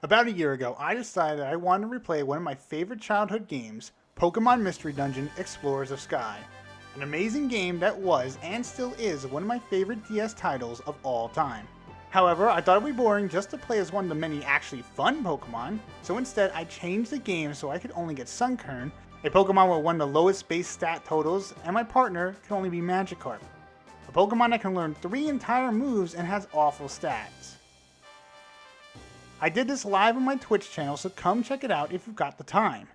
About a year ago, I decided I wanted to replay one of my favorite childhood games, Pokémon Mystery Dungeon Explorers of Sky. An amazing game that was, and still is, one of my favorite DS titles of all time. However, I thought it would be boring just to play as one of the many actually fun Pokemon, so instead I changed the game so I could only get Sunkern, a Pokemon with one of the lowest base stat totals, and my partner could only be Magikarp, a Pokemon that can learn 3 entire moves and has awful stats. I did this live on my Twitch channel, so come check it out if you've got the time.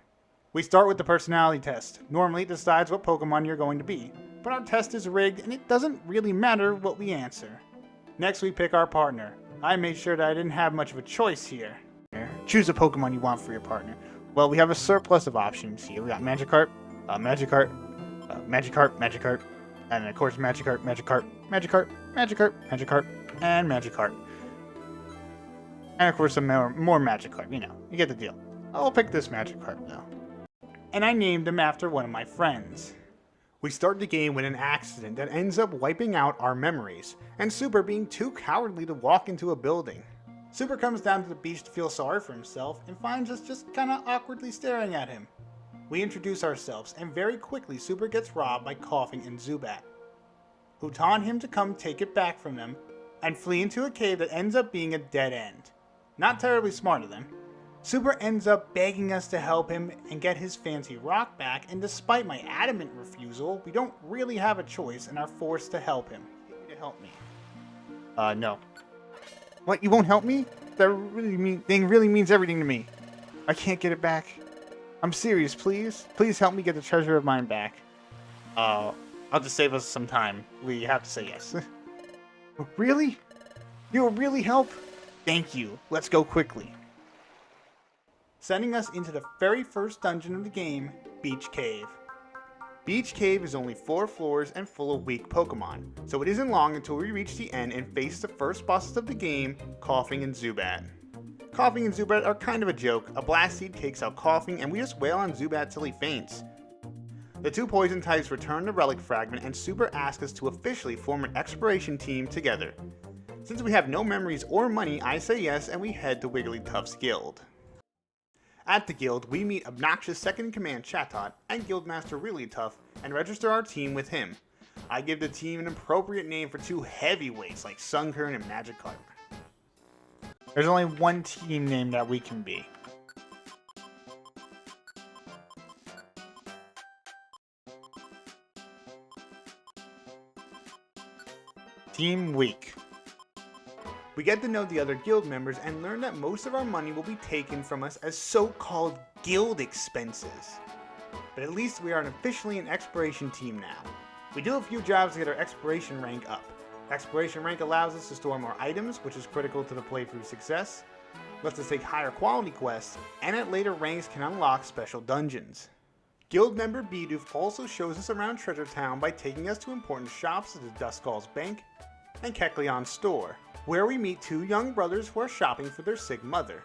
We start with the personality test. Normally it decides what Pokemon you're going to be, but our test is rigged and it doesn't really matter what we answer. Next we pick our partner. I made sure that I didn't have much of a choice here. Choose a Pokemon you want for your partner. Well, we have a surplus of options here. We got Magikarp, Magikarp, and of course Magikarp, and Magikarp. And of course some more Magikarp, you get the deal. I'll pick this Magikarp though. And I named him after one of my friends. We start the game with an accident that ends up wiping out our memories, and Super being too cowardly to walk into a building. Super comes down to the beach to feel sorry for himself and finds us just kinda awkwardly staring at him. We introduce ourselves, and very quickly Super gets robbed by Coughing and Zubat, who taunt him to come take it back from them, and flee into a cave that ends up being a dead end. Not terribly smart of them. Super ends up begging us to help him and get his fancy rock back, and despite my adamant refusal, we don't really have a choice and are forced to help him. You need to help me. No. What, you won't help me? That thing really means everything to me. I can't get it back. I'm serious, please. Please help me get the treasure of mine back. I'll just save us some time. We have to say yes. Really? You'll really help? Thank you. Let's go quickly. Sending us into the very first dungeon of the game, Beach Cave. Beach Cave is only 4 floors and full of weak Pokemon, so it isn't long until we reach the end and face the first bosses of the game, Coughing and Zubat. Coughing and Zubat are kind of a joke. A Blast Seed takes out Coughing and we just wail on Zubat till he faints. The 2 poison types return the Relic Fragment and Super asks us to officially form an exploration team together. Since we have no memories or money, I say yes and we head to Wigglytuff's guild. At the guild, we meet obnoxious second-in-command Chatot and Guildmaster Wigglytuff and register our team with him. I give the team an appropriate name for 2 heavyweights like Sunkern and Magikarp. There's only one team name that we can be. Team Weak. We get to know the other guild members and learn that most of our money will be taken from us as so-called guild expenses. But at least we are officially an exploration team now. We do a few jobs to get our exploration rank up. Exploration rank allows us to store more items, which is critical to the playthrough success, lets us take higher quality quests, and at later ranks can unlock special dungeons. Guild member Bidoof also shows us around Treasure Town by taking us to important shops such as Duskull's Bank and Kecleon's store, where we meet 2 young brothers who are shopping for their sick mother.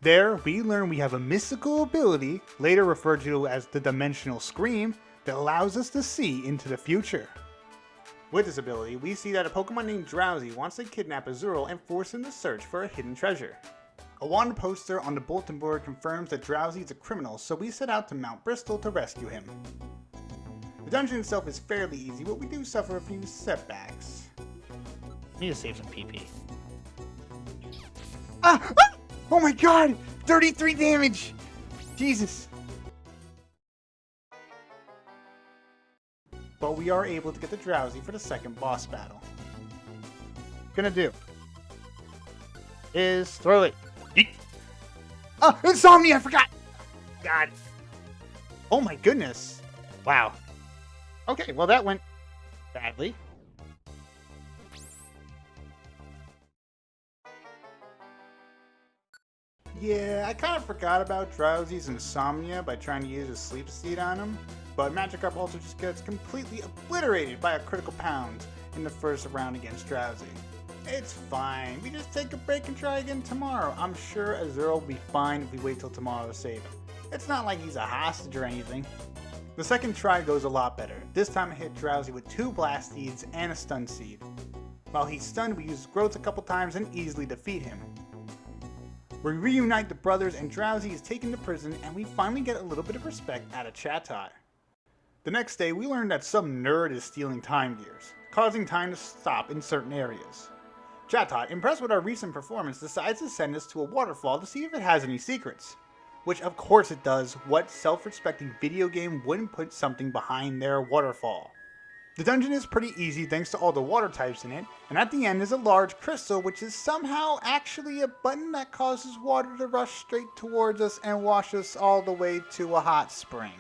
There, we learn we have a mystical ability, later referred to as the Dimensional Scream, that allows us to see into the future. With this ability, we see that a Pokemon named Drowsy wants to kidnap Azurill and force him to search for a hidden treasure. A wanted poster on the bulletin board confirms that Drowsy is a criminal, so we set out to Mount Bristol to rescue him. The dungeon itself is fairly easy, but we do suffer a few setbacks. Need to save some PP. Ah! Oh my god! 33 damage! Jesus! But we are able to get the Drowsy for the second boss battle. Gonna do is throw it. Yeet. Oh, Insomnia! I forgot! God. Oh my goodness. Wow. Okay, well that went badly. Yeah, I kind of forgot about Drowsy's insomnia by trying to use a sleep seed on him, but Magikarp also just gets completely obliterated by a critical pound in the first round against Drowsy. It's fine, we just take a break and try again tomorrow. I'm sure Azurill will be fine if we wait till tomorrow to save him. It's not like he's a hostage or anything. The second try goes a lot better. This time I hit Drowsy with 2 Blast Seeds and a Stun Seed. While he's stunned, we use Growth a couple times and easily defeat him. We reunite the brothers and Drowsy is taken to prison and we finally get a little bit of respect out of Chatot. The next day we learn that some nerd is stealing time gears, causing time to stop in certain areas. Chatot, impressed with our recent performance, decides to send us to a waterfall to see if it has any secrets. Which of course it does. What self-respecting video game wouldn't put something behind their waterfall? The dungeon is pretty easy thanks to all the water types in it, and at the end is a large crystal which is somehow actually a button that causes water to rush straight towards us and wash us all the way to a hot spring.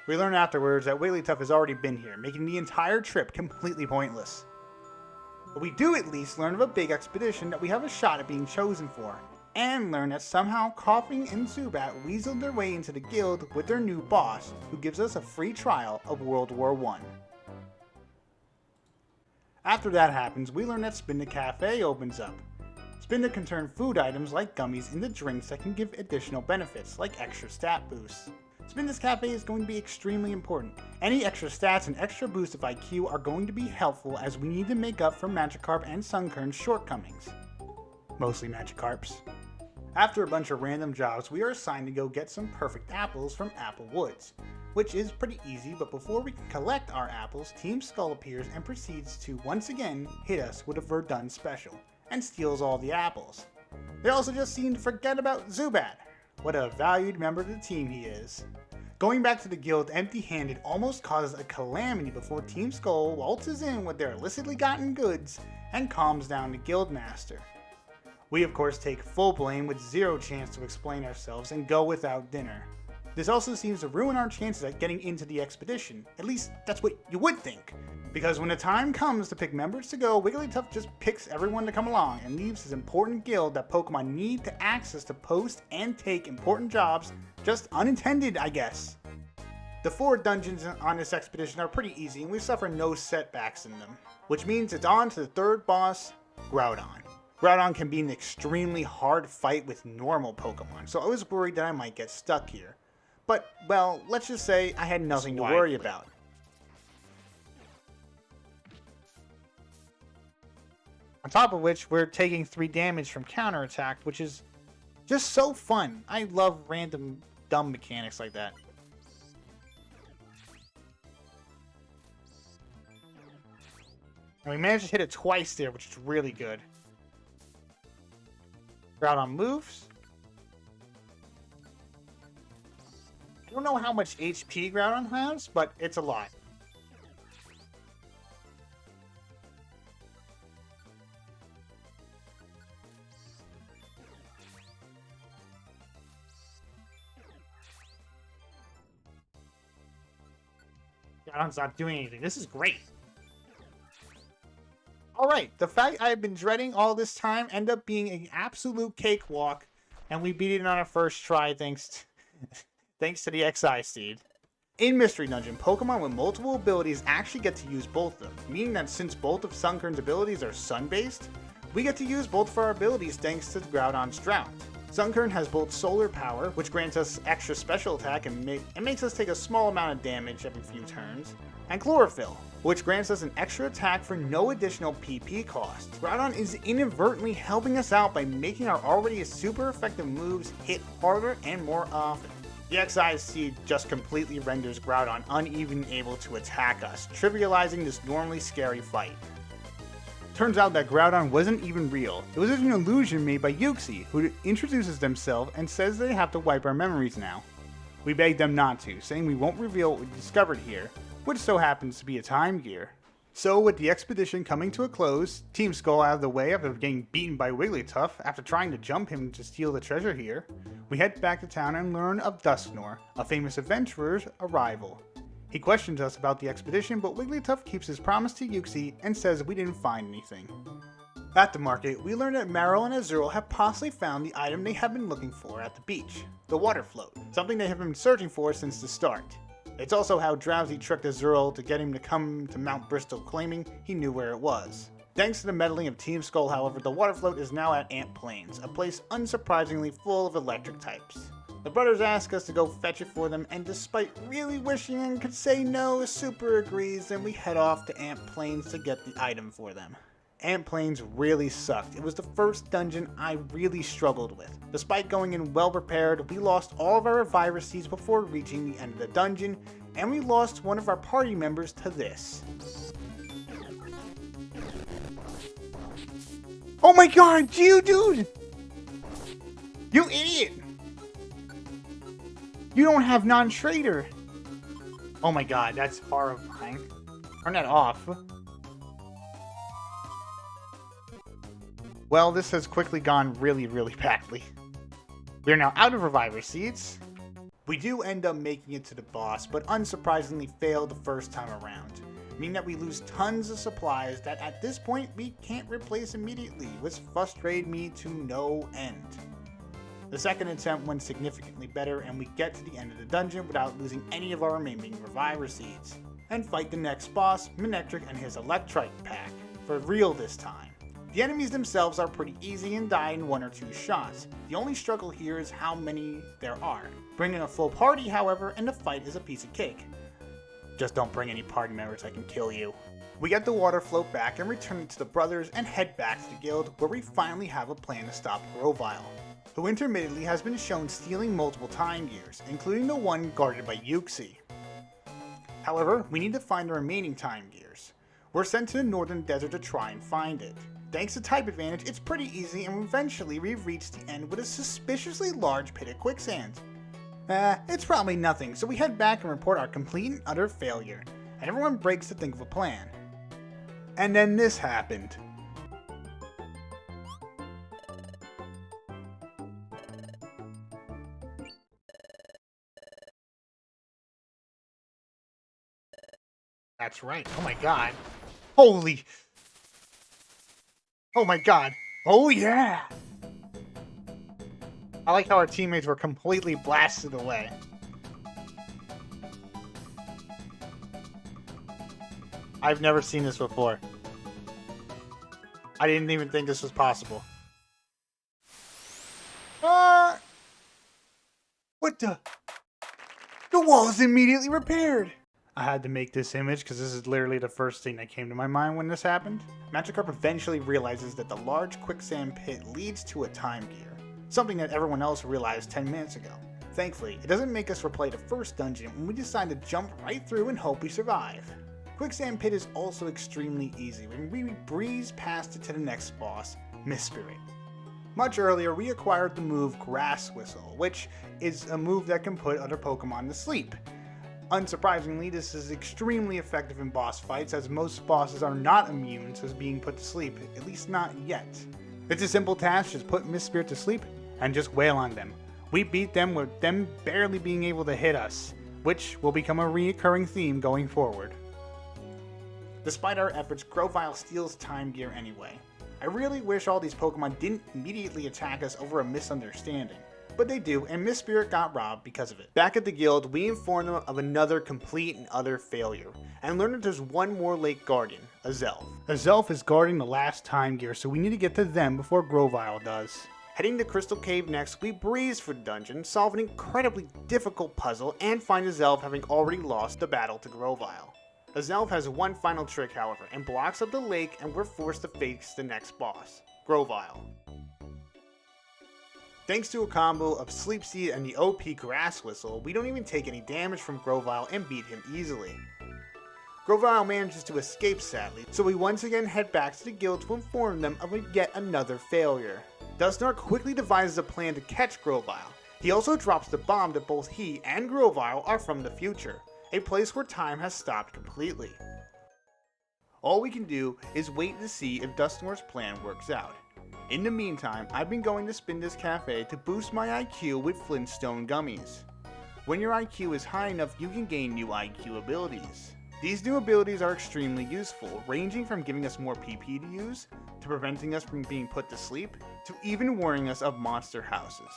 We learn afterwards that Wigglytuff has already been here, making the entire trip completely pointless. But we do at least learn of a big expedition that we have a shot at being chosen for, and learn that somehow Koffing and Zubat weaseled their way into the guild with their new boss, who gives us a free trial of World War I. After that happens, we learn that Spin the Cafe opens up. Spin can turn food items like gummies into drinks that can give additional benefits, like extra stat boosts. Spinda's Cafe is going to be extremely important. Any extra stats and extra boost of IQ are going to be helpful as we need to make up for Magikarp and Sunkern's shortcomings. Mostly Magikarp's. After a bunch of random jobs, we are assigned to go get some perfect apples from Apple Woods, which is pretty easy, but before we can collect our apples, Team Skull appears and proceeds to once again hit us with a Verdun special, and steals all the apples. They also just seem to forget about Zubat. What a valued member of the team he is. Going back to the guild empty-handed almost causes a calamity before Team Skull waltzes in with their illicitly gotten goods and calms down the guildmaster. We of course take full blame with zero chance to explain ourselves and go without dinner. This also seems to ruin our chances at getting into the expedition, at least that's what you would think. Because when the time comes to pick members to go, Wigglytuff just picks everyone to come along and leaves his important guild that Pokemon need to access to post and take important jobs, just unintended I guess. The 4 dungeons on this expedition are pretty easy and we suffer no setbacks in them, which means it's on to the third boss, Groudon. Groudon can be an extremely hard fight with normal Pokemon, so I was worried that I might get stuck here. But, well, let's just say I had nothing to worry about. On top of which, we're taking 3 damage from counterattack, which is just so fun. I love random dumb mechanics like that. And we managed to hit it twice there, which is really good. Groudon moves. I don't know how much HP Groudon has, but it's a lot. Groudon's not doing anything. This is great. Alright, the fact I've been dreading all this time ended up being an absolute cakewalk, and we beat it on our first try thanks to the XI Seed. In Mystery Dungeon, Pokemon with multiple abilities actually get to use both of them, meaning that since both of Sunkern's abilities are sun-based, we get to use both of our abilities thanks to Groudon's Drought. Sunkern has both Solar Power, which grants us extra special attack and makes us take a small amount of damage every few turns, and Chlorophyll, which grants us an extra attack for no additional PP cost. Groudon is inadvertently helping us out by making our already super effective moves hit harder and more often. The XI Seed just completely renders Groudon uneven able to attack us, trivializing this normally scary fight. Turns out that Groudon wasn't even real. It was an illusion made by Uxie, who introduces themselves and says they have to wipe our memories now. We beg them not to, saying we won't reveal what we discovered here, which so happens to be a time gear. So with the expedition coming to a close, Team Skull out of the way after getting beaten by Wigglytuff after trying to jump him to steal the treasure here, we head back to town and learn of Dusknoir, a famous adventurer's arrival. He questions us about the expedition, but Wigglytuff keeps his promise to Uxie and says we didn't find anything. At the market, we learn that Marill and Azurill have possibly found the item they have been looking for at the beach, the water float, something they have been searching for since the start. It's also how Drowsy tricked Azurill to get him to come to Mount Bristol claiming he knew where it was. Thanks to the meddling of Team Skull, however, the water float is now at Ant Plains, a place unsurprisingly full of electric types. The brothers ask us to go fetch it for them, and despite really wishing and could say no, Super agrees, and we head off to Ant Plains to get the item for them. Ant Plains really sucked. It was the first dungeon I really struggled with. Despite going in well prepared, we lost all of our reviver seeds before reaching the end of the dungeon, and we lost one of our party members to this. Oh my god, you dude! You idiot! You don't have non-trader! Oh my god, that's horrifying. Turn that off. Well, this has quickly gone really badly. We are now out of reviver seeds. We do end up making it to the boss, but unsurprisingly fail the first time around, meaning that we lose tons of supplies that at this point we can't replace immediately, which frustrated me to no end. The second attempt went significantly better, and we get to the end of the dungeon without losing any of our remaining reviver seeds, and fight the next boss, Manectric and his Electrite pack, for real this time. The enemies themselves are pretty easy and die in 1 or 2 shots. The only struggle here is how many there are. Bringing a full party, however, and the fight is a piece of cake. Just don't bring any party members, I can kill you. We get the water float back and return it to the brothers and head back to the guild, where we finally have a plan to stop Grovyle, who intermittently has been shown stealing multiple time gears, including the one guarded by Yuxi. However, we need to find the remaining time gears. We're sent to the northern desert to try and find it. Thanks to type advantage, it's pretty easy, and eventually we reach the end with a suspiciously large pit of quicksand. It's probably nothing, so we head back and report our complete and utter failure, and everyone breaks to think of a plan. And then this happened. That's right. Oh my god. Holy. Oh my god. Oh yeah. I like how our teammates were completely blasted away. I've never seen this before. I didn't even think this was possible. What the? The wall is immediately repaired! I had to make this image because this is literally the first thing that came to my mind when this happened. Magikarp eventually realizes that the large quicksand pit leads to a time gear, something that everyone else realized 10 minutes ago. Thankfully, it doesn't make us replay the first dungeon when we decide to jump right through and hope we survive. Quicksand pit is also extremely easy when we breeze past it to the next boss, Mispirit. Much earlier, we acquired the move Grass Whistle, which is a move that can put other Pokemon to sleep. Unsurprisingly, this is extremely effective in boss fights, as most bosses are not immune to being put to sleep, at least not yet. It's a simple task, just put Mispirit to sleep and just wail on them. We beat them with them barely being able to hit us, which will become a reoccurring theme going forward. Despite our efforts, Grovyle steals time gear anyway. I really wish all these Pokemon didn't immediately attack us over a misunderstanding, but they do, and Mispirit got robbed because of it. Back at the guild, we inform them of another complete and utter failure, and learn that there's one more Lake Guardian, a Zelf. A Zelf is guarding the last time gear, so we need to get to them before Grovyle does. Heading to Crystal Cave next, we breeze for the dungeon, solve an incredibly difficult puzzle, and find a Zelf having already lost the battle to Grovyle. A Zelf has one final trick, however, and blocks up the lake, and we're forced to face the next boss, Grovyle. Thanks to a combo of Sleep Seed and the OP Grass Whistle, we don't even take any damage from Grovyle and beat him easily. Grovyle manages to escape sadly, so we once again head back to the guild to inform them of yet another failure. Dusknoir quickly devises a plan to catch Grovyle. He also drops the bomb that both he and Grovyle are from the future, a place where time has stopped completely. All we can do is wait to see if Dusknoir's plan works out. In the meantime, I've been going to Spinda's Cafe to boost my IQ with Flintstone gummies. When your IQ is high enough, you can gain new IQ abilities. These new abilities are extremely useful, ranging from giving us more PP to use, to preventing us from being put to sleep, to even warning us of monster houses.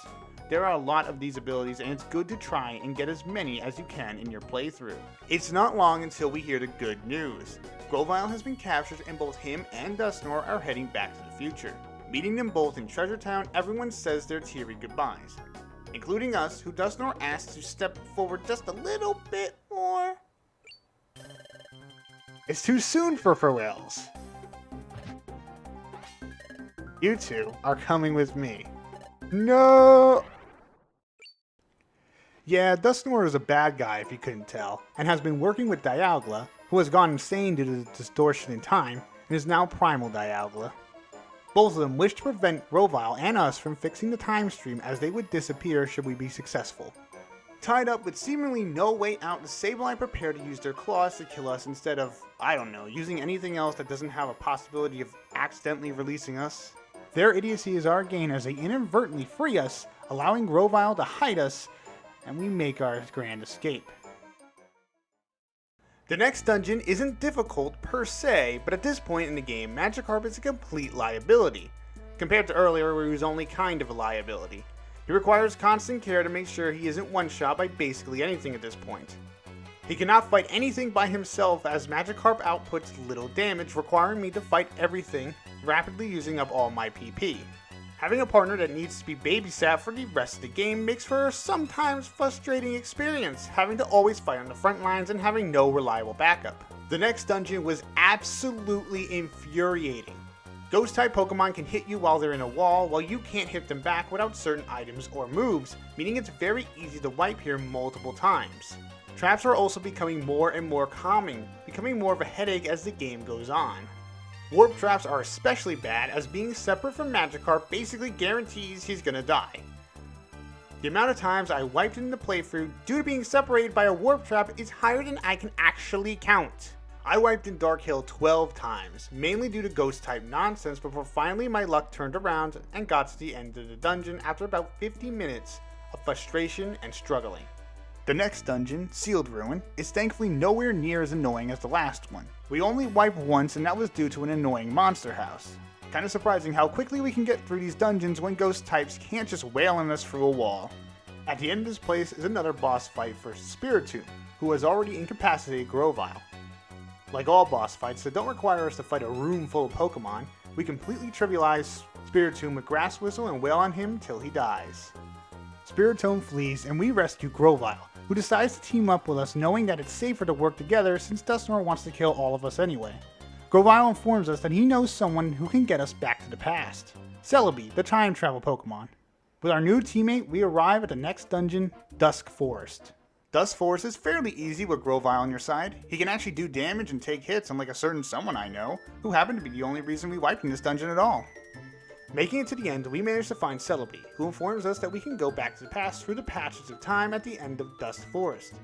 There are a lot of these abilities, and it's good to try and get as many as you can in your playthrough. It's not long until we hear the good news. Grovyle has been captured, and both him and Dusknoir are heading back to the future. Meeting them both in Treasure Town, everyone says their teary goodbyes, including us, who Dusknoir asks to step forward just a little bit more. It's too soon for farewells. You two are coming with me. No! Yeah, Dusknoir is a bad guy if you couldn't tell, and has been working with Dialga, who has gone insane due to the distortion in time, and is now Primal Dialga. Both of them wish to prevent Grovyle and us from fixing the time stream, as they would disappear should we be successful. Tied up with seemingly no way out, the Sableye prepare to use their claws to kill us instead of, I don't know, using anything else that doesn't have a possibility of accidentally releasing us. Their idiocy is our gain as they inadvertently free us, allowing Grovyle to hide us, and we make our grand escape. The next dungeon isn't difficult per se, but at this point in the game, Magikarp is a complete liability, compared to earlier where he was only kind of a liability. He requires constant care to make sure he isn't one-shot by basically anything at this point. He cannot fight anything by himself as Magikarp outputs little damage, requiring me to fight everything, rapidly using up all my PP. Having a partner that needs to be babysat for the rest of the game makes for a sometimes frustrating experience, having to always fight on the front lines and having no reliable backup. The next dungeon was absolutely infuriating. Ghost-type Pokemon can hit you while they're in a wall, while you can't hit them back without certain items or moves, meaning it's very easy to wipe here multiple times. Traps are also becoming more and more common, becoming more of a headache as the game goes on. Warp traps are especially bad, as being separate from Magikarp basically guarantees he's gonna die. The amount of times I wiped in the playthrough due to being separated by a warp trap is higher than I can actually count. I wiped in Dark Hill 12 times, mainly due to ghost type nonsense, before finally my luck turned around and got to the end of the dungeon after about 50 minutes of frustration and struggling. The next dungeon, Sealed Ruin, is thankfully nowhere near as annoying as the last one. We only wiped once and that was due to an annoying monster house. Kinda surprising how quickly we can get through these dungeons when ghost types can't just wail on us through a wall. At the end of this place is another boss fight for Spiritomb, who has already incapacitated Grovyle. Like all boss fights that don't require us to fight a room full of Pokemon, we completely trivialize Spiritomb with Grass Whistle and wail on him till he dies. Spiritomb flees and we rescue Grovyle, who decides to team up with us knowing that it's safer to work together since Dusknoir wants to kill all of us anyway. Grovyle informs us that he knows someone who can get us back to the past. Celebi, the time travel Pokemon. With our new teammate, we arrive at the next dungeon, Dusk Forest. Dusk Forest is fairly easy with Grovyle on your side. He can actually do damage and take hits, unlike a certain someone I know, who happened to be the only reason we wiped in this dungeon at all. Making it to the end, we manage to find Celebi, who informs us that we can go back to the past through the patches of time at the end of Dusk Forest.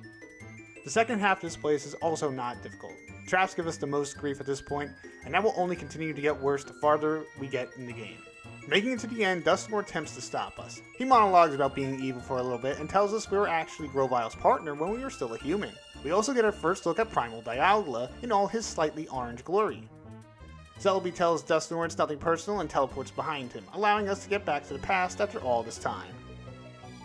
The second half of this place is also not difficult. Traps give us the most grief at this point, and that will only continue to get worse the farther we get in the game. Making it to the end, Dusknoir attempts to stop us. He monologues about being evil for a little bit and tells us we were actually Grovyle's partner when we were still a human. We also get our first look at Primal Dialga in all his slightly orange glory. Celebi tells Dusknoir it's nothing personal and teleports behind him, allowing us to get back to the past after all this time.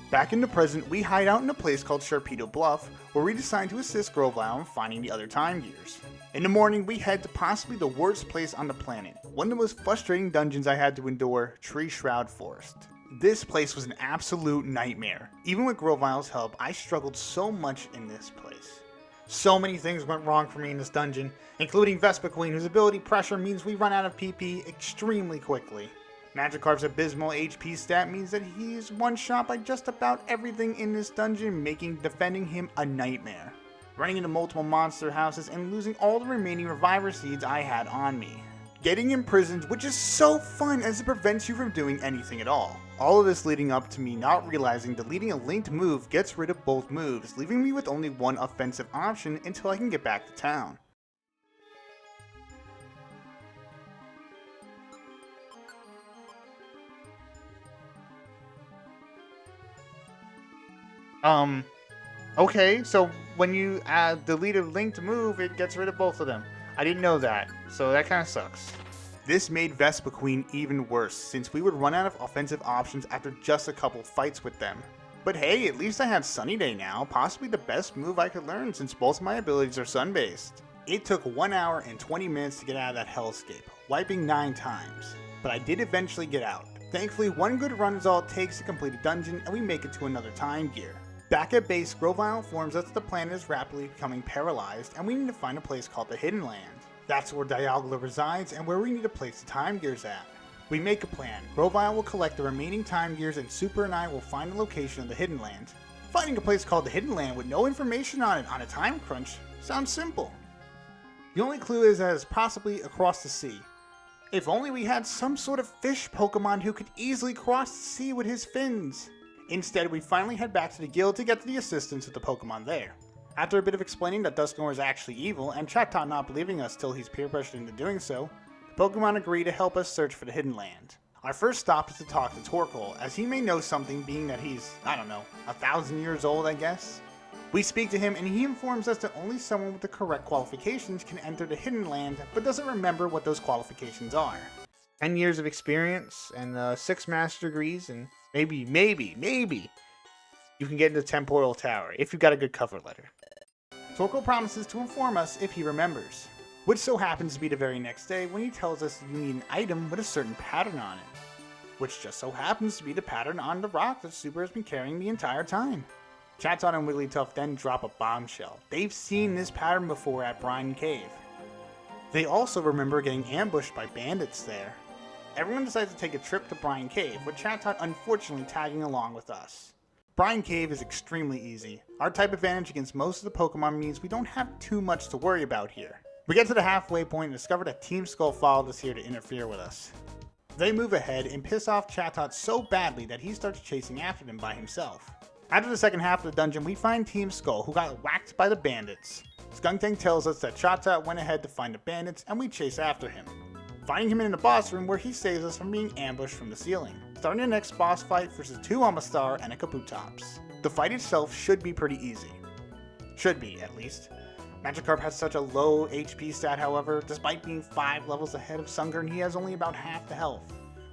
Back in the present, we hide out in a place called Sharpedo Bluff, where we decide to assist Grovyle in finding the other time gears. In the morning, we head to possibly the worst place on the planet, one of the most frustrating dungeons I had to endure, Tree Shroud Forest. This place was an absolute nightmare. Even with Grovyle's help, I struggled so much in this place. So many things went wrong for me in this dungeon, including Vespiquen, whose ability pressure means we run out of PP extremely quickly. Magikarp's abysmal HP stat means that he's one-shot by just about everything in this dungeon, making defending him a nightmare. Running into multiple monster houses and losing all the remaining reviver seeds I had on me. Getting imprisoned, which is so fun as it prevents you from doing anything at all. All of this leading up to me not realizing deleting a linked move gets rid of both moves, leaving me with only one offensive option until I can get back to town. Okay, so when you delete a linked move, it gets rid of both of them. I didn't know that, so that kind of sucks. This made Vespiquen even worse, since we would run out of offensive options after just a couple fights with them. But hey, at least I had Sunny Day now, possibly the best move I could learn since both of my abilities are sun-based. It took 1 hour and 20 minutes to get out of that hellscape, wiping 9 times. But I did eventually get out. Thankfully, one good run is all it takes to complete a dungeon, and we make it to another time gear. Back at base, Grovyle informs us that the planet is rapidly becoming paralyzed, and we need to find a place called the Hidden Land. That's where Dialga resides, and where we need to place the time gears at. We make a plan. Grovile will collect the remaining time gears and Super and I will find the location of the Hidden Land. Finding a place called the Hidden Land with no information on it on a time crunch sounds simple. The only clue is that it's possibly across the sea. If only we had some sort of fish Pokemon who could easily cross the sea with his fins. Instead, we finally head back to the guild to get to the assistance of the Pokemon there. After a bit of explaining that Dusknoir is actually evil and Chatot not believing us till he's peer pressured into doing so, the Pokemon agree to help us search for the Hidden Land. Our first stop is to talk to Torkoal, as he may know something being that he's, 1,000 years old I guess. We speak to him and he informs us that only someone with the correct qualifications can enter the Hidden Land, but doesn't remember what those qualifications are. 10 years of experience and 6 master degrees and maybe you can get into Temporal Tower if you've got a good cover letter. Torkoal promises to inform us if he remembers, which so happens to be the very next day when he tells us you need an item with a certain pattern on it, which just so happens to be the pattern on the rock that Super has been carrying the entire time. Chatot and Wigglytuff then drop a bombshell. They've seen this pattern before at Brine Cave. They also remember getting ambushed by bandits there. Everyone decides to take a trip to Brine Cave, with Chatot unfortunately tagging along with us. Brine Cave is extremely easy. Our type advantage against most of the Pokemon means we don't have too much to worry about here. We get to the halfway point and discover that Team Skull followed us here to interfere with us. They move ahead and piss off Chatot so badly that he starts chasing after them by himself. After the second half of the dungeon, we find Team Skull, who got whacked by the bandits. Skuntank tells us that Chatot went ahead to find the bandits, and we chase after him, finding him in the boss room where he saves us from being ambushed from the ceiling. Starting the next boss fight versus 2 Amistar and a Kabutops. The fight itself should be pretty easy. Should be, at least. Magikarp has such a low HP stat, however. Despite being 5 levels ahead of Sunkern, he has only about half the health.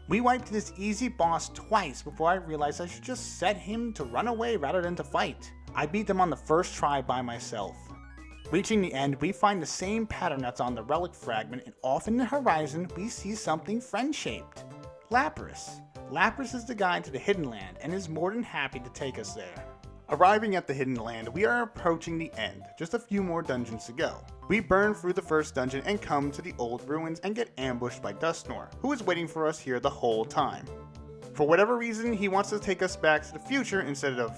We wiped this easy boss twice before I realized I should just set him to run away rather than to fight. I beat them on the first try by myself. Reaching the end, we find the same pattern that's on the relic fragment, and off in the horizon we see something friend-shaped. Lapras. Lapras is the guide to the Hidden Land and is more than happy to take us there. Arriving at the Hidden Land, we are approaching the end, just a few more dungeons to go. We burn through the first dungeon and come to the old ruins and get ambushed by Dusknoir, who is waiting for us here the whole time. For whatever reason, he wants to take us back to the future instead of,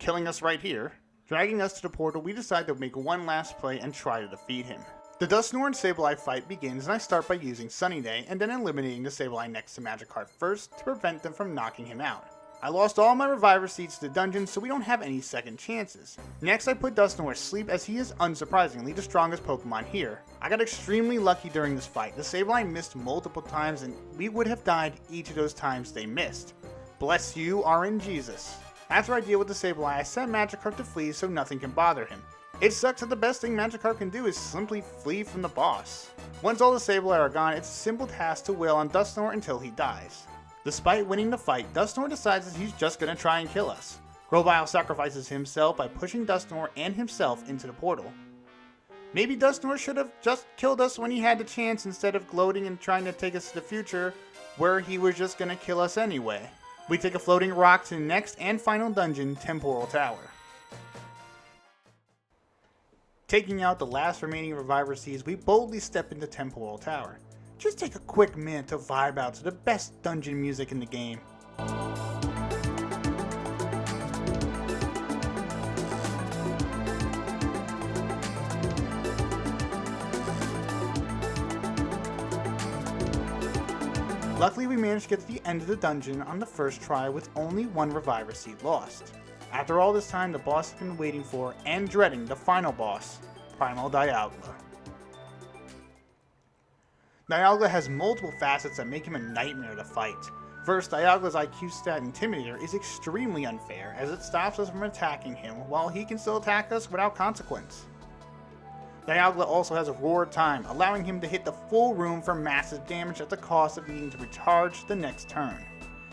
killing us right here. Dragging us to the portal, we decide to make one last play and try to defeat him. The Dusknoir and Sableye fight begins, and I start by using Sunny Day and then eliminating the Sableye next to Magikarp first to prevent them from knocking him out. I lost all my Reviver Seeds to the dungeon, so we don't have any second chances. Next, I put Dusknoir to sleep as he is unsurprisingly the strongest Pokemon here. I got extremely lucky during this fight. The Sableye missed multiple times and we would have died each of those times they missed. Bless you, RNGesus. After I deal with the Sableye, I set Magikarp to flee so nothing can bother him. It sucks that the best thing Magikarp can do is simply flee from the boss. Once all the Sableye are gone, it's a simple task to wail on Dusknoir until he dies. Despite winning the fight, Dusknoir decides that he's just gonna try and kill us. Grovile sacrifices himself by pushing Dusknoir and himself into the portal. Maybe Dusknoir should have just killed us when he had the chance instead of gloating and trying to take us to the future where he was just gonna kill us anyway. We take a floating rock to the next and final dungeon, Temporal Tower. Taking out the last remaining Reviver Seeds, we boldly step into Temporal Tower. Just take a quick minute to vibe out to the best dungeon music in the game. Luckily, we managed to get to the end of the dungeon on the first try with only 1 Reviver Seed lost. After all this time, the boss has been waiting for and dreading the final boss, Primal Dialga. Dialga has multiple facets that make him a nightmare to fight. First, Dialga's IQ stat Intimidator is extremely unfair as it stops us from attacking him while he can still attack us without consequence. Dialga also has a Roar Time, allowing him to hit the full room for massive damage at the cost of needing to recharge the next turn.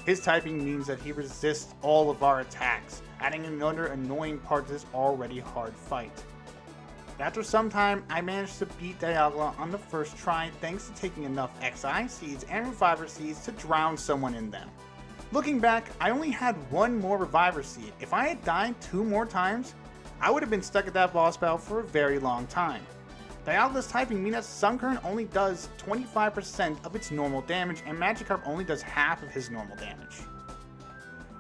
His typing means that he resists all of our attacks, adding another annoying part to this already hard fight. After some time, I managed to beat Dialga on the first try thanks to taking enough XI Seeds and Reviver Seeds to drown someone in them. Looking back, I only had 1 more Reviver Seed. If I had died 2 more times, I would have been stuck at that boss battle for a very long time. Dialga's typing means that Sunkern only does 25% of its normal damage and Magikarp only does half of his normal damage.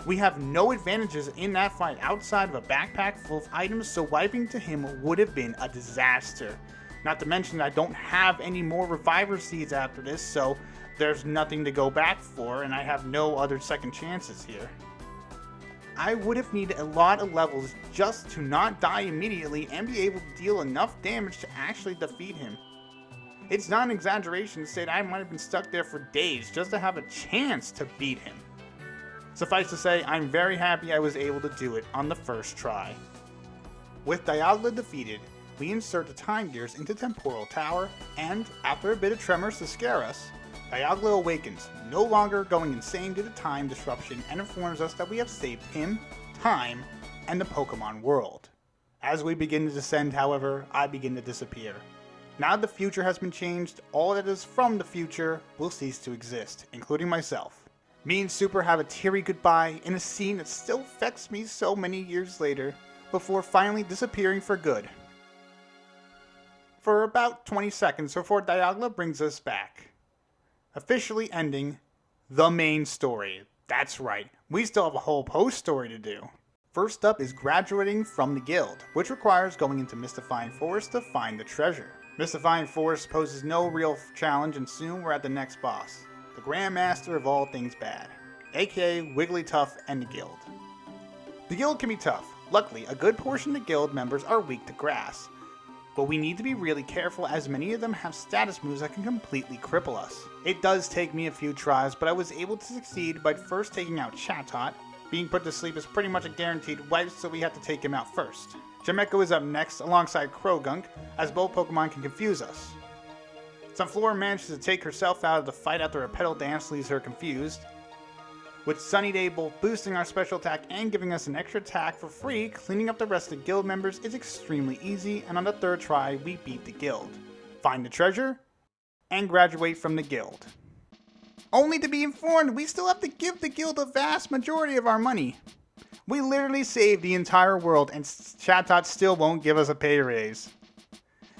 We have no advantages in that fight outside of a backpack full of items, so wiping to him would have been a disaster. Not to mention I don't have any more Reviver Seeds after this, so there's nothing to go back for and I have no other second chances here. I would have needed a lot of levels just to not die immediately and be able to deal enough damage to actually defeat him. It's not an exaggeration to say that I might have been stuck there for days just to have a chance to beat him. Suffice to say, I'm very happy I was able to do it on the first try. With Dialga defeated, we insert the Time Gears into Temporal Tower, and after a bit of tremors to scare us, Dialga awakens, no longer going insane due to time disruption, and informs us that we have saved him, time, and the Pokemon world. As we begin to descend, however, I begin to disappear. Now the future has been changed, all that is from the future will cease to exist, including myself. Me and Super have a teary goodbye in a scene that still affects me so many years later, before finally disappearing for good. For about 20 seconds before Dialga brings us back. Officially ending the main story. That's right, we still have a whole post story to do. First up is graduating from the guild, which requires going into Mystifying Forest to find the treasure. Mystifying Forest poses no real challenge, and soon we're at the next boss, the Grandmaster of all things bad, aka Wigglytuff and the guild. The guild can be tough. Luckily, a good portion of the guild members are weak to grass, but we need to be really careful as many of them have status moves that can completely cripple us. It does take me a few tries, but I was able to succeed by first taking out Chatot. Being put to sleep is pretty much a guaranteed wipe, so we have to take him out first. Jameco is up next alongside Krogunk, as both Pokemon can confuse us. Sunflora manages to take herself out of the fight after a petal dance leaves her confused. With Sunny Day both boosting our special attack and giving us an extra attack for free, cleaning up the rest of the guild members is extremely easy, and on the third try, we beat the guild, find the treasure, and graduate from the guild. Only to be informed, we still have to give the guild a vast majority of our money. We literally saved the entire world, and Chatot still won't give us a pay raise.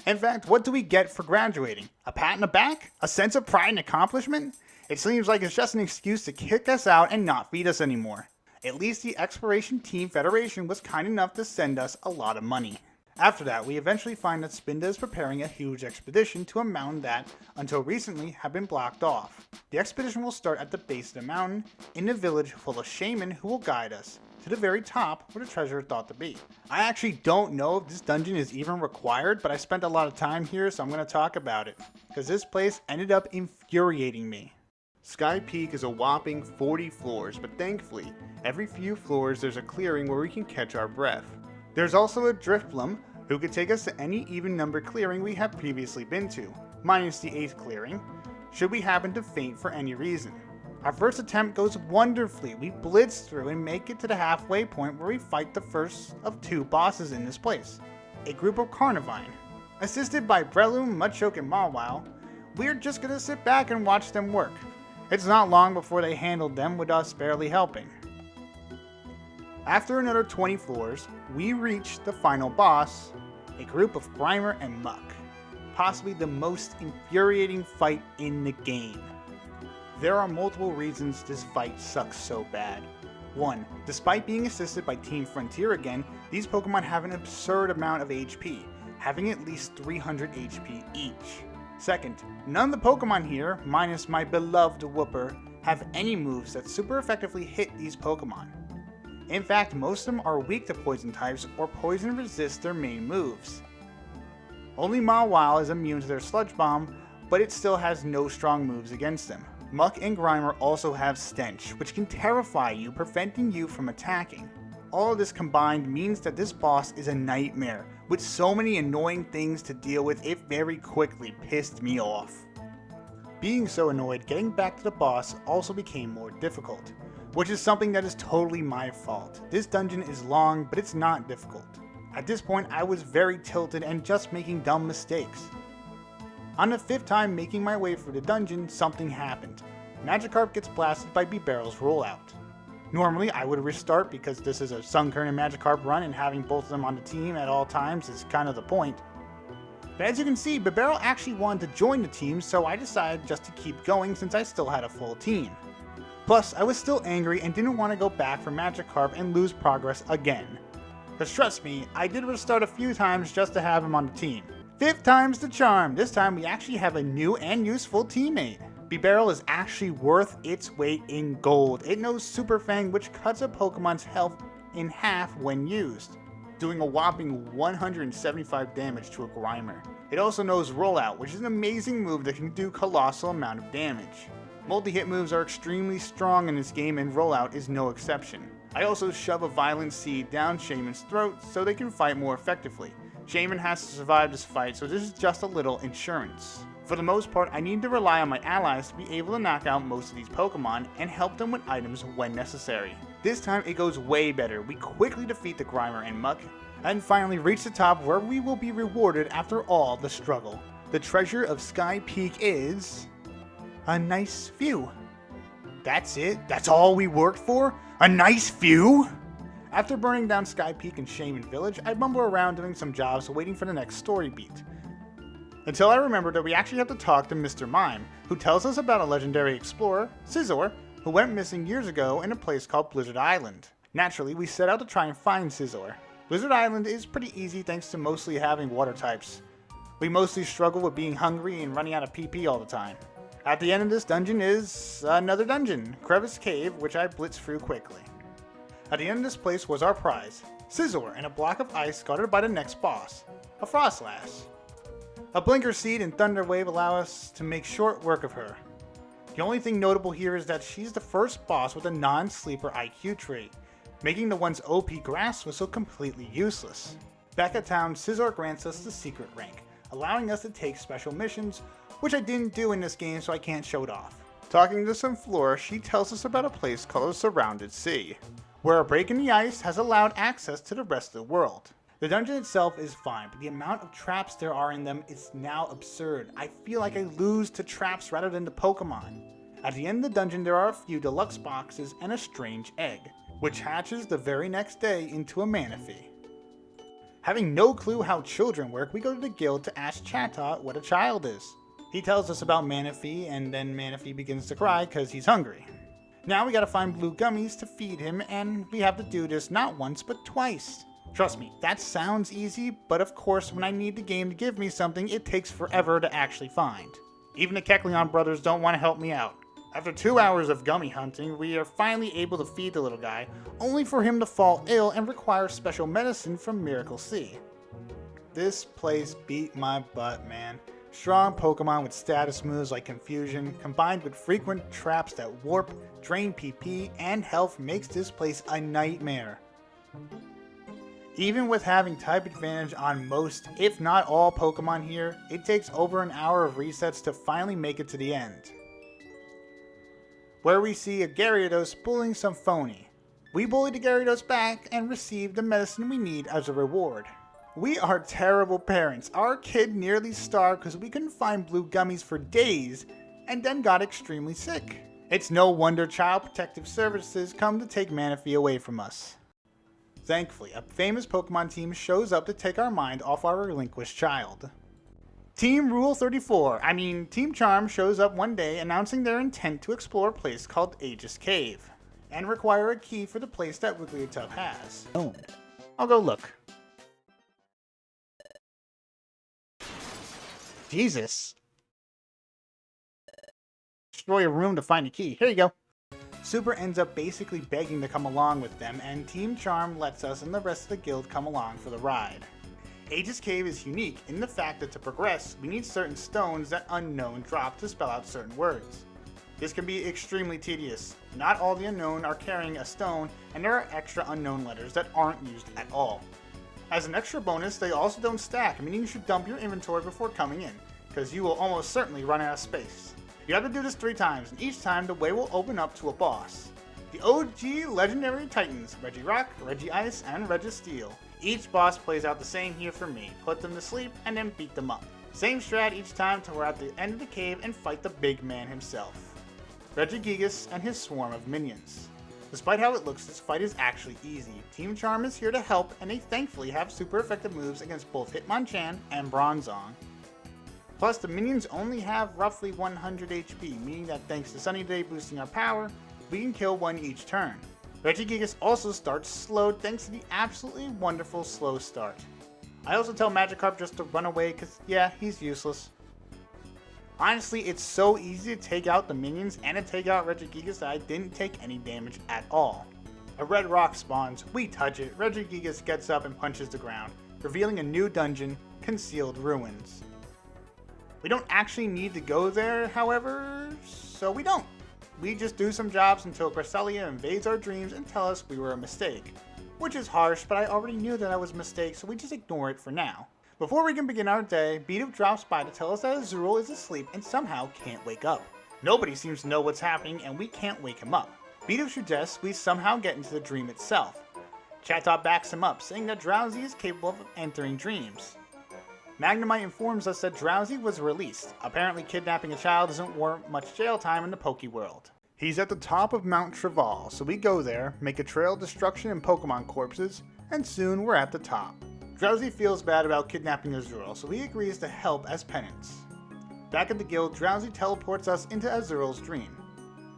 In fact, what do we get for graduating? A pat on the back? A sense of pride and accomplishment? It seems like it's just an excuse to kick us out and not feed us anymore. At least the Exploration Team Federation was kind enough to send us a lot of money. After that, we eventually find that Spinda is preparing a huge expedition to a mountain that, until recently, had been blocked off. The expedition will start at the base of the mountain, in a village full of shaman who will guide us to the very top where the treasure is thought to be. I actually don't know if this dungeon is even required, but I spent a lot of time here, so I'm going to talk about it, because this place ended up infuriating me. Sky Peak is a whopping 40 floors, but thankfully, every few floors there's a clearing where we can catch our breath. There's also a Drifblim, who could take us to any even number clearing we have previously been to, minus the 8th clearing, should we happen to faint for any reason. Our first attempt goes wonderfully. We blitz through and make it to the halfway point where we fight the first of 2 bosses in this place, a group of Carnivine. Assisted by Breloom, Mudchoke, and Mawile, we're just gonna sit back and watch them work. It's not long before they handled them with us barely helping. After another 20 floors, we reach the final boss, a group of Grimer and Muck, possibly the most infuriating fight in the game. There are multiple reasons this fight sucks so bad. 1. Despite being assisted by Team Frontier again, these Pokemon have an absurd amount of HP, having at least 300 HP each. Second, none of the Pokemon here, minus my beloved Wooper, have any moves that super effectively hit these Pokemon. In fact, most of them are weak to poison types or poison resist their main moves. Only Mawile is immune to their Sludge Bomb, but it still has no strong moves against them. Muck and Grimer also have Stench, which can terrify you, preventing you from attacking. All of this combined means that this boss is a nightmare. With so many annoying things to deal with, it very quickly pissed me off. Being so annoyed, getting back to the boss also became more difficult, which is something that is totally my fault. This dungeon is long, but it's not difficult. At this point, I was very tilted and just making dumb mistakes. On the 5th time making my way through the dungeon, something happened. Magikarp gets blasted by Bibarel's rollout. Normally, I would restart because this is a Sunkern and Magikarp run and having both of them on the team at all times is kind of the point. But as you can see, Bibarel actually wanted to join the team, so I decided just to keep going since I still had a full team. Plus, I was still angry and didn't want to go back for Magikarp and lose progress again. Because trust me, I did restart a few times just to have him on the team. 5th time's the charm. This time we actually have a new and useful teammate. Bibarel is actually worth its weight in gold. It knows Super Fang, which cuts a Pokemon's health in half when used, doing a whopping 175 damage to a Grimer. It also knows Rollout, which is an amazing move that can do colossal amount of damage. Multi-hit moves are extremely strong in this game, and Rollout is no exception. I also shove a Violent Seed down Shaman's throat so they can fight more effectively. Shaman has to survive this fight, so this is just a little insurance. For the most part, I need to rely on my allies to be able to knock out most of these Pokemon and help them with items when necessary. This time it goes way better. We quickly defeat the Grimer and Muck, and finally reach the top where we will be rewarded after all the struggle. The treasure of Sky Peak is a nice view. That's it? That's all we worked for? A nice view? After burning down Sky Peak and Shaman Village, I bumble around doing some jobs waiting for the next story beat. Until I remembered that we actually have to talk to Mr. Mime, who tells us about a legendary explorer, Scizor, who went missing years ago in a place called Blizzard Island. Naturally, we set out to try and find Scizor. Blizzard Island is pretty easy thanks to mostly having water types. We mostly struggle with being hungry and running out of PP all the time. At the end of this dungeon is another dungeon, Crevice Cave, which I blitz through quickly. At the end of this place was our prize, Scizor and a block of ice guarded by the next boss, a Frostlass. A Blinker Seed and Thunder Wave allow us to make short work of her. The only thing notable here is that she's the first boss with a non-sleeper IQ trait, making the one's OP Grass Whistle completely useless. Back at town, Scizor grants us the secret rank, allowing us to take special missions, which I didn't do in this game so I can't show it off. Talking to some Flora, she tells us about a place called the Surrounded Sea, where a break in the ice has allowed access to the rest of the world. The dungeon itself is fine, but the amount of traps there are in them is now absurd. I feel like I lose to traps rather than to Pokemon. At the end of the dungeon there are a few deluxe boxes and a strange egg, which hatches the very next day into a Manaphy. Having no clue how children work, we go to the guild to ask Chatot what a child is. He tells us about Manaphy, and then Manaphy begins to cry because he's hungry. Now we gotta find blue gummies to feed him, and we have to do this not once but twice. Trust me, that sounds easy, but of course when I need the game to give me something, it takes forever to actually find. Even the Kecleon brothers don't want to help me out. After 2 hours of gummy hunting, we are finally able to feed the little guy, only for him to fall ill and require special medicine from Miracle Sea. This place beat my butt, man. Strong Pokemon with status moves like Confusion, combined with frequent traps that warp, drain PP, and health makes this place a nightmare. Even with having type advantage on most, if not all Pokemon here, it takes over an hour of resets to finally make it to the end, where we see a Gyarados bullying some phony. We bully the Gyarados back and receive the medicine we need as a reward. We are terrible parents. Our kid nearly starved because we couldn't find blue gummies for days and then got extremely sick. It's no wonder Child Protective Services come to take Manaphy away from us. Thankfully, a famous Pokemon team shows up to take our mind off our relinquished child. Team Team Charm shows up one day announcing their intent to explore a place called Aegis Cave, and require a key for the place that Wigglytuff has. I'll go look. Jesus. Destroy a room to find a key. Here you go. Super ends up basically begging to come along with them, and Team Charm lets us and the rest of the guild come along for the ride. Aegis Cave is unique in the fact that to progress, we need certain stones that Unknown drop to spell out certain words. This can be extremely tedious. Not all the Unknown are carrying a stone, and there are extra Unknown letters that aren't used at all. As an extra bonus, they also don't stack, meaning you should dump your inventory before coming in, because you will almost certainly run out of space. You have to do this 3 times, and each time the way will open up to a boss. The OG Legendary Titans, Regirock, Regice, and Registeel. Each boss plays out the same here for me, put them to sleep, and then beat them up. Same strat each time till we're at the end of the cave and fight the big man himself, Regigigas and his swarm of minions. Despite how it looks, this fight is actually easy. Team Charm is here to help, and they thankfully have super effective moves against both Hitmonchan and Bronzong. Plus, the minions only have roughly 100 HP, meaning that thanks to Sunny Day boosting our power, we can kill one each turn. Regigigas also starts slow thanks to the absolutely wonderful slow start. I also tell Magikarp just to run away because, yeah, he's useless. Honestly, it's so easy to take out the minions and to take out Regigigas that I didn't take any damage at all. A red rock spawns, we touch it, Regigigas gets up and punches the ground, revealing a new dungeon, Concealed Ruins. We don't actually need to go there, however, so we don't. We just do some jobs until Cresselia invades our dreams and tell us we were a mistake. Which is harsh, but I already knew that I was a mistake, so we just ignore it for now. Before we can begin our day, Beedoo drops by to tell us that Azurill is asleep and somehow can't wake up. Nobody seems to know what's happening and we can't wake him up. Beedoo suggests we somehow get into the dream itself. Chatot backs him up, saying that Drowsy is capable of entering dreams. Magnemite informs us that Drowsy was released. Apparently kidnapping a child doesn't warrant much jail time in the Poke world. He's at the top of Mount Treval, so we go there, make a trail of destruction and Pokemon corpses, and soon we're at the top. Drowsy feels bad about kidnapping Azurill, so he agrees to help as penance. Back at the guild, Drowsy teleports us into Azurill's dream.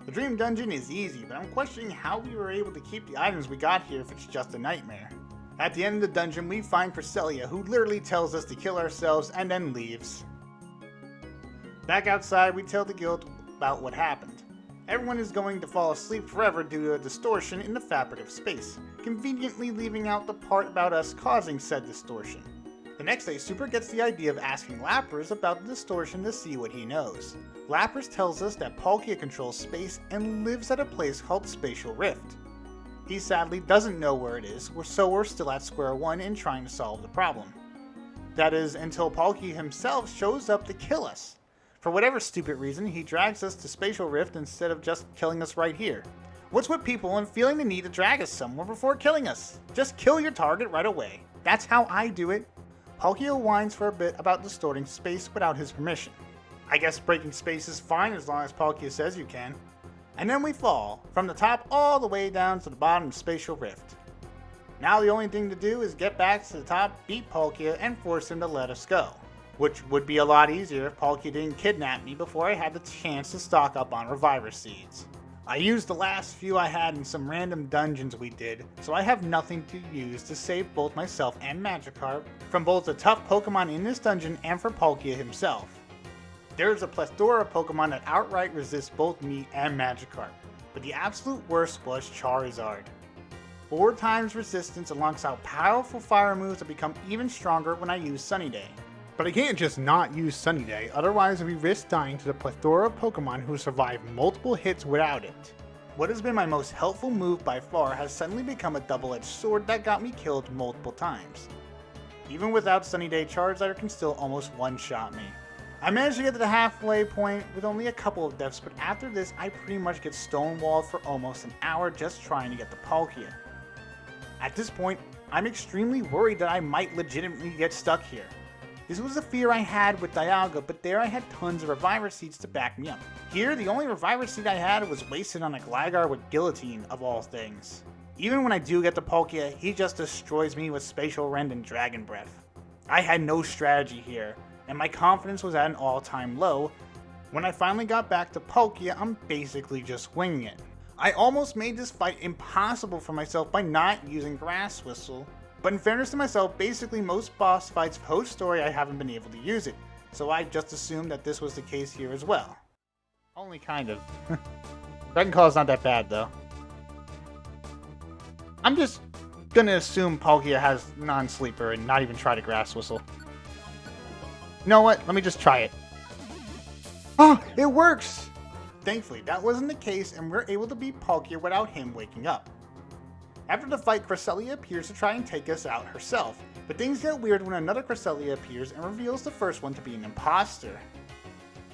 The dream dungeon is easy, but I'm questioning how we were able to keep the items we got here if it's just a nightmare. At the end of the dungeon, we find Cresselia, who literally tells us to kill ourselves and then leaves. Back outside, we tell the guild about what happened. Everyone is going to fall asleep forever due to a distortion in the fabric of space, conveniently leaving out the part about us causing said distortion. The next day, Super gets the idea of asking Lapras about the distortion to see what he knows. Lapras tells us that Palkia controls space and lives at a place called Spatial Rift. He sadly doesn't know where it is, so we're still at square one in trying to solve the problem. That is, until Palkia himself shows up to kill us. For whatever stupid reason, he drags us to Spatial Rift instead of just killing us right here. What's with people and feeling the need to drag us somewhere before killing us? Just kill your target right away. That's how I do it. Palkia whines for a bit about distorting space without his permission. I guess breaking space is fine as long as Palkia says you can. And then we fall, from the top all the way down to the bottom of Spatial Rift. Now the only thing to do is get back to the top, beat Palkia, and force him to let us go. Which would be a lot easier if Palkia didn't kidnap me before I had the chance to stock up on Reviver Seeds. I used the last few I had in some random dungeons we did, so I have nothing to use to save both myself and Magikarp from both the tough Pokemon in this dungeon and for Palkia himself. There's a plethora of Pokemon that outright resist both me and Magikarp, but the absolute worst was Charizard. 4 times resistance alongside powerful fire moves that become even stronger when I use Sunny Day. But I can't just not use Sunny Day, otherwise we risk dying to the plethora of Pokemon who survive multiple hits without it. What has been my most helpful move by far has suddenly become a double-edged sword that got me killed multiple times. Even without Sunny Day, Charizard can still almost one-shot me. I managed to get to the halfway point with only a couple of deaths, but after this I pretty much get stonewalled for almost an hour just trying to get the Palkia. At this point, I'm extremely worried that I might legitimately get stuck here. This was a fear I had with Dialga, but there I had tons of Reviver Seeds to back me up. Here, the only Reviver Seed I had was wasted on a Gligar with Guillotine, of all things. Even when I do get the Palkia, he just destroys me with Spatial Rend and Dragon Breath. I had no strategy here, and my confidence was at an all-time low. When I finally got back to Palkia, I'm basically just winging it. I almost made this fight impossible for myself by not using Grass Whistle, but in fairness to myself, basically most boss fights post-story I haven't been able to use it, so I just assumed that this was the case here as well. Only kind of. Dragon Claw's not that bad though. I'm just gonna assume Palkia has non-sleeper and not even try to Grass Whistle. You know what? Let me just try it. Oh, it works! Thankfully, that wasn't the case and we're able to beat Palkia without him waking up. After the fight, Cresselia appears to try and take us out herself, but things get weird when another Cresselia appears and reveals the first one to be an imposter.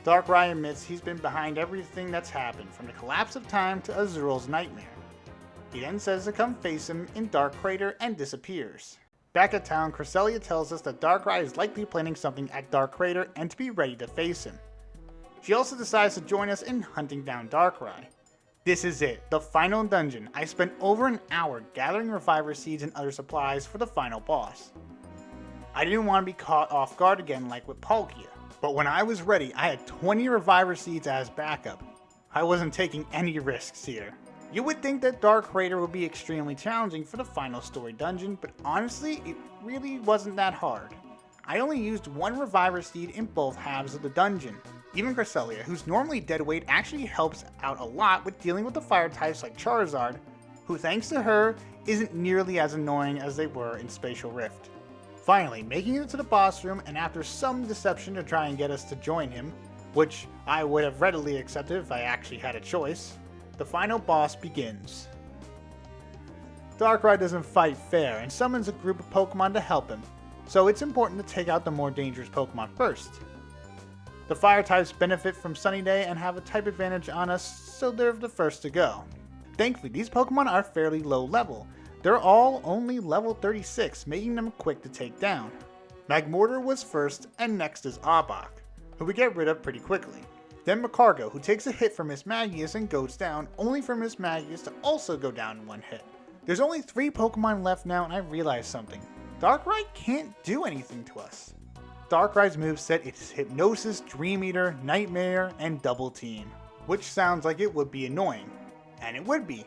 Darkrai admits he's been behind everything that's happened, from the collapse of time to Azurill's nightmare. He then says to come face him in Dark Crater and disappears. Back at town, Cresselia tells us that Darkrai is likely planning something at Dark Crater and to be ready to face him. She also decides to join us in hunting down Darkrai. This is it, the final dungeon. I spent over an hour gathering Reviver Seeds and other supplies for the final boss. I didn't want to be caught off guard again like with Palkia, But when I was ready, I had 20 Reviver Seeds as backup. I wasn't taking any risks here. You would think that Dark Raider would be extremely challenging for the final story dungeon, but honestly, it really wasn't that hard. I only used one Reviver Seed in both halves of the dungeon. Even Cresselia, who's normally dead weight, actually helps out a lot with dealing with the fire types like Charizard, who thanks to her, isn't nearly as annoying as they were in Spatial Rift. Finally, making it to the boss room, and after some deception to try and get us to join him, which I would have readily accepted if I actually had a choice, the final boss begins. Darkrai doesn't fight fair and summons a group of Pokemon to help him, so it's important to take out the more dangerous Pokemon first. The fire types benefit from Sunny Day and have a type advantage on us, so they're the first to go. Thankfully, these Pokemon are fairly low level. They're all only level 36, making them quick to take down. Magmortar was first, and next is Arbok, who we get rid of pretty quickly. Then Magcargo, who takes a hit from Miss Magius and goes down, only for Miss Magius to also go down in one hit. There's only 3 Pokemon left now, and I realized something. Darkrai can't do anything to us. Darkrai's moveset is Hypnosis, Dream Eater, Nightmare, and Double Team, which sounds like it would be annoying. And it would be,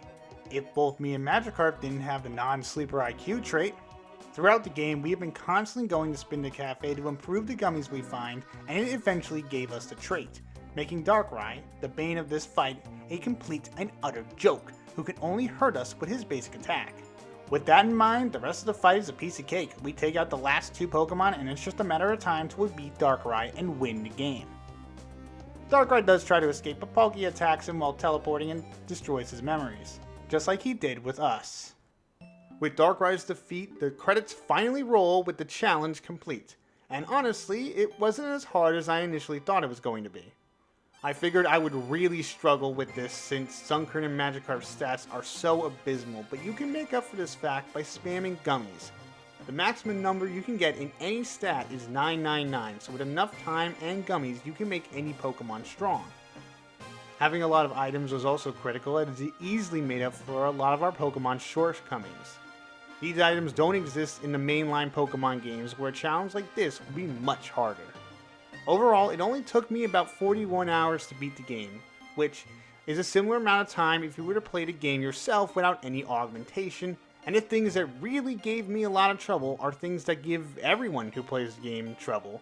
if both me and Magikarp didn't have the non-sleeper IQ trait. Throughout the game, we have been constantly going to Spin the Cafe to improve the gummies we find, and it eventually gave us the trait, making Darkrai, the bane of this fight, a complete and utter joke, who can only hurt us with his basic attack. With that in mind, the rest of the fight is a piece of cake. We take out the last 2 Pokemon, and it's just a matter of time till we beat Darkrai and win the game. Darkrai does try to escape, but Palkia attacks him while teleporting and destroys his memories, just like he did with us. With Darkrai's defeat, the credits finally roll with the challenge complete, and honestly, it wasn't as hard as I initially thought it was going to be. I figured I would really struggle with this since Sunkern and Magikarp's stats are so abysmal, but you can make up for this fact by spamming gummies. The maximum number you can get in any stat is 999, so with enough time and gummies, you can make any Pokemon strong. Having a lot of items was also critical, as it easily made up for a lot of our Pokemon's shortcomings. These items don't exist in the mainline Pokemon games, where a challenge like this would be much harder. Overall, it only took me about 41 hours to beat the game, which is a similar amount of time if you were to play the game yourself without any augmentation, and the things that really gave me a lot of trouble are things that give everyone who plays the game trouble.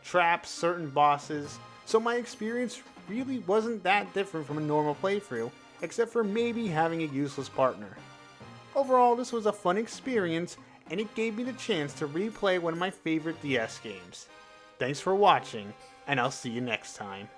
Traps, certain bosses, so my experience really wasn't that different from a normal playthrough, except for maybe having a useless partner. Overall, this was a fun experience, and it gave me the chance to replay one of my favorite DS games. Thanks for watching, and I'll see you next time.